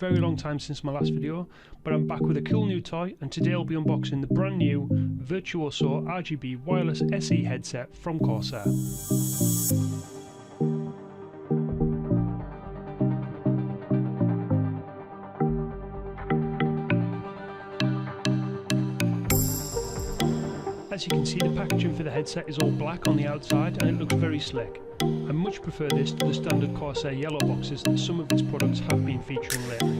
Very long time since my last video, but I'm back with a cool new toy, and today I'll be unboxing the brand new Virtuoso RGB Wireless SE headset from Corsair. As you can see, the packaging for the headset is all black on the outside and it looks very slick. I much prefer this to the standard Corsair yellow boxes that some of its products have been featuring lately.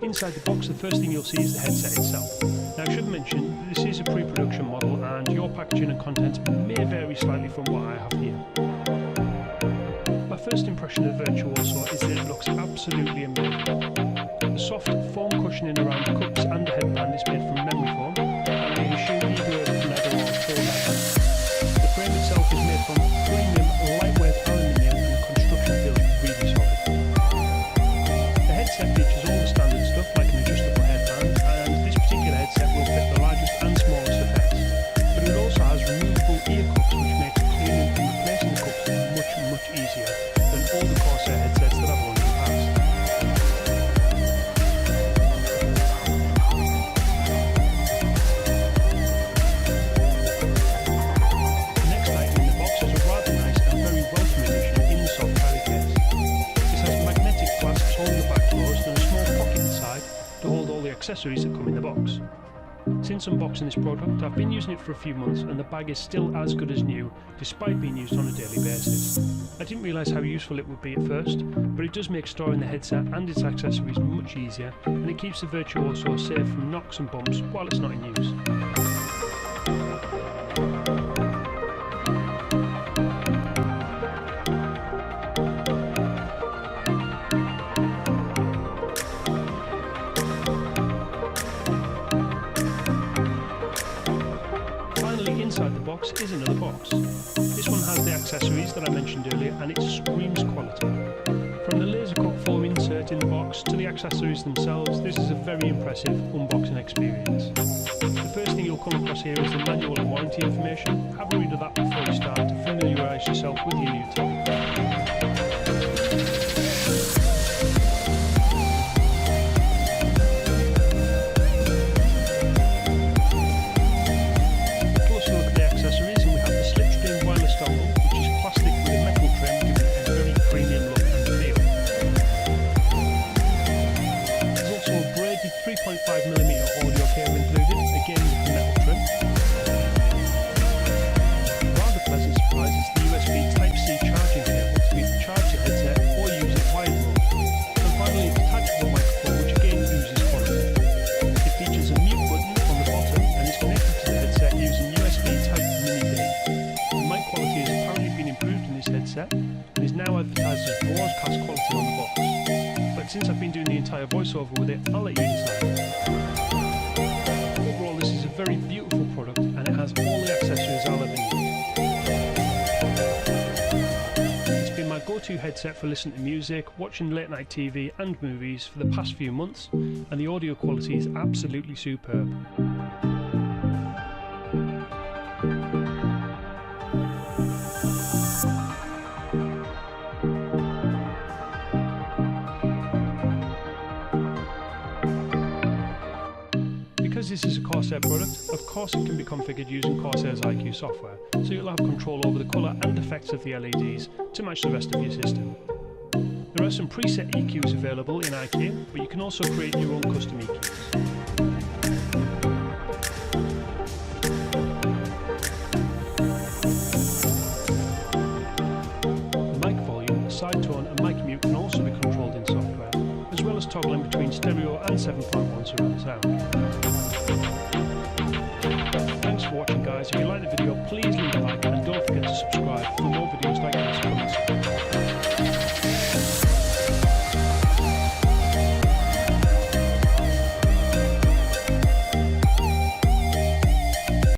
Inside the box, the first thing you'll see is the headset itself. Now, I should mention that this is a pre-production model and your packaging and contents may vary slightly from what I have here. My first impression of Virtuoso is that it looks absolutely amazing. The soft foam cushioning around the cups and the headband is made from memory foam, and I assume either leather or faux leather. The frame itself is made from premium lightweight aluminium and the construction feels really solid. The headset features all the standard stuff like an adjustable headband, and this particular headset will fit the largest and smallest of heads. But it also has removable ear cups which makes cleaning and replacing the cups much easier than all the Corsair headsets that I've owned in the past. Accessories that come in the box. Since unboxing this product, I've been using it for a few months and the bag is still as good as new despite being used on a daily basis. I didn't realise how useful it would be at first, but it does make storing the headset and its accessories much easier, and it keeps the Virtuoso safe from knocks and bumps while it's not in use. Inside the box is another box. This one has the accessories that I mentioned earlier and it screams quality. From the laser cut foam insert in the box to the accessories themselves, this is a very impressive unboxing experience. The first thing you'll come across here is the manual and warranty information. Have a read of that before you start to familiarise yourself with your new toy. And is now advertised as broadcast quality on the box. But since I've been doing the entire voiceover with it, I'll let you decide. Overall, this is a very beautiful product and it has all the accessories I'll ever need. It's been my go-to headset for listening to music, watching late night TV and movies for the past few months, and the audio quality is absolutely superb. Because this is a Corsair product, of course it can be configured using Corsair's IQ software, so you'll have control over the colour and effects of the LEDs to match the rest of your system. There are some preset EQs available in IQ, but you can also create your own custom EQs. The mic volume, side tone and mic mute can also be controlled in software, as well as toggling between stereo and 7.1 surround sound.